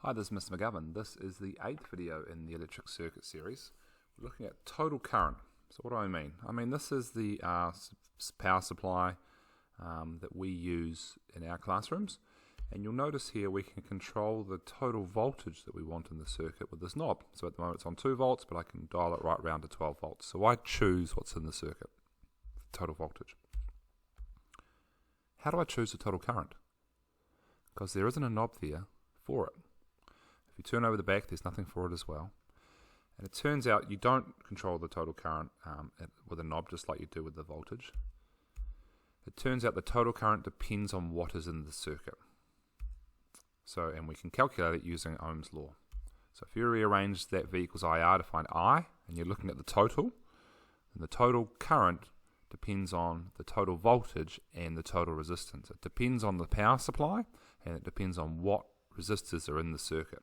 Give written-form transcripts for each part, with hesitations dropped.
Hi, this is Mr. McGovern. This is the 8th video in the electric circuit series. We're looking at total current. So what do I mean? I mean this is the power supply that we use in our classrooms. And you'll notice here we can control the total voltage that we want in the circuit with this knob. So at the moment it's on 2 volts, but I can dial it right round to 12 volts. So I choose what's in the circuit, total voltage. How do I choose the total current? Because there isn't a knob there for it. If you turn over the back, there's nothing for it as well. And it turns out you don't control the total current with a knob just like you do with the voltage. It turns out the total current depends on what is in the circuit. And we can calculate it using Ohm's Law. So if you rearrange that V equals IR to find I, and you're looking at the total, then the total current depends on the total voltage and the total resistance. It depends on the power supply, and it depends on what resistors are in the circuit.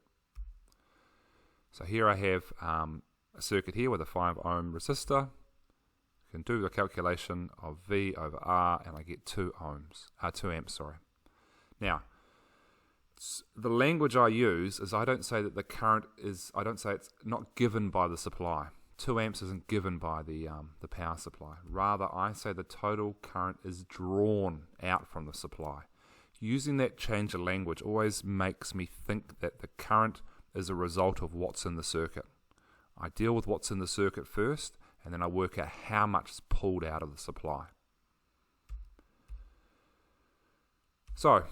So here I have a circuit here with a 5 ohm resistor. I can do the calculation of V over R and I get 2 amps. Now, the language I use is I don't say that the current is, I don't say it's not given by the supply. 2 amps isn't given by the power supply. Rather, I say the total current is drawn out from the supply. Using that change of language always makes me think that the current is a result of what's in the circuit. I deal with what's in the circuit first, and then I work out how much is pulled out of the supply. So,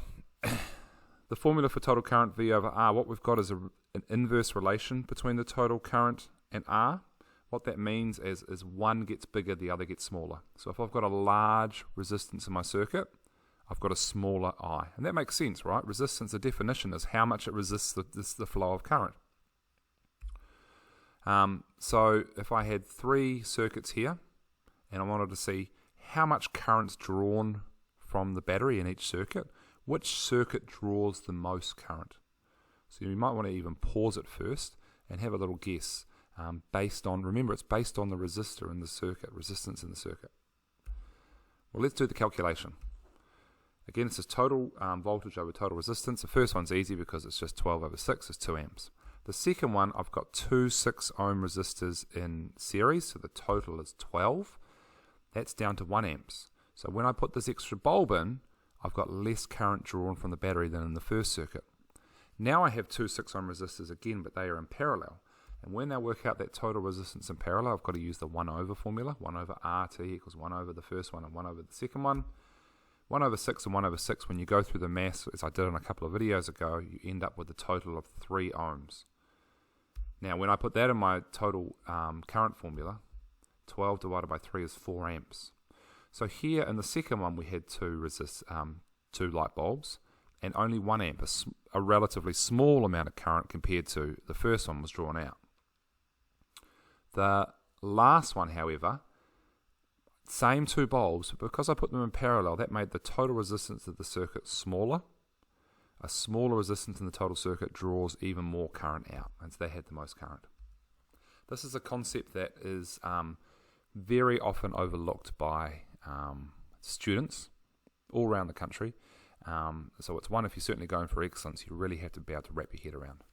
the formula for total current V over R, what we've got is an inverse relation between the total current and R. What that means is one gets bigger, the other gets smaller. So if I've got a large resistance in my circuit, I've got a smaller I. And that makes sense, right? Resistance, the definition is how much it resists the flow of current. So if I had 3 circuits here, and I wanted to see how much current's drawn from the battery in each circuit, which circuit draws the most current? So you might want to even pause it first and have a little guess based on, remember it's based on the resistor in the circuit, resistance in the circuit. Well, let's do the calculation. Again, this is total voltage over total resistance. The first one's easy because it's just 12 over 6 is 2 amps. The second one, I've got 2 6 ohm resistors in series, so the total is 12. That's down to 1 amps. So when I put this extra bulb in, I've got less current drawn from the battery than in the first circuit. Now I have 2 6 ohm resistors again, but they are in parallel. And when I work out that total resistance in parallel, I've got to use the 1 over formula. 1 over RT equals 1 over the first one and 1 over the second one. 1 over 6 and 1 over 6, when you go through the maths, as I did on a couple of videos ago, you end up with a total of 3 ohms. Now, when I put that in my total current formula, 12 divided by 3 is 4 amps. So here in the second one, we had 2 light bulbs, and only 1 amp, a relatively small amount of current compared to the first one was drawn out. The last one, however, same 2 bulbs, but because I put them in parallel, that made the total resistance of the circuit smaller. A smaller resistance in the total circuit draws even more current out, and so they had the most current. This is a concept that is very often overlooked by students all around the country. So it's one, if you're certainly going for excellence, you really have to be able to wrap your head around.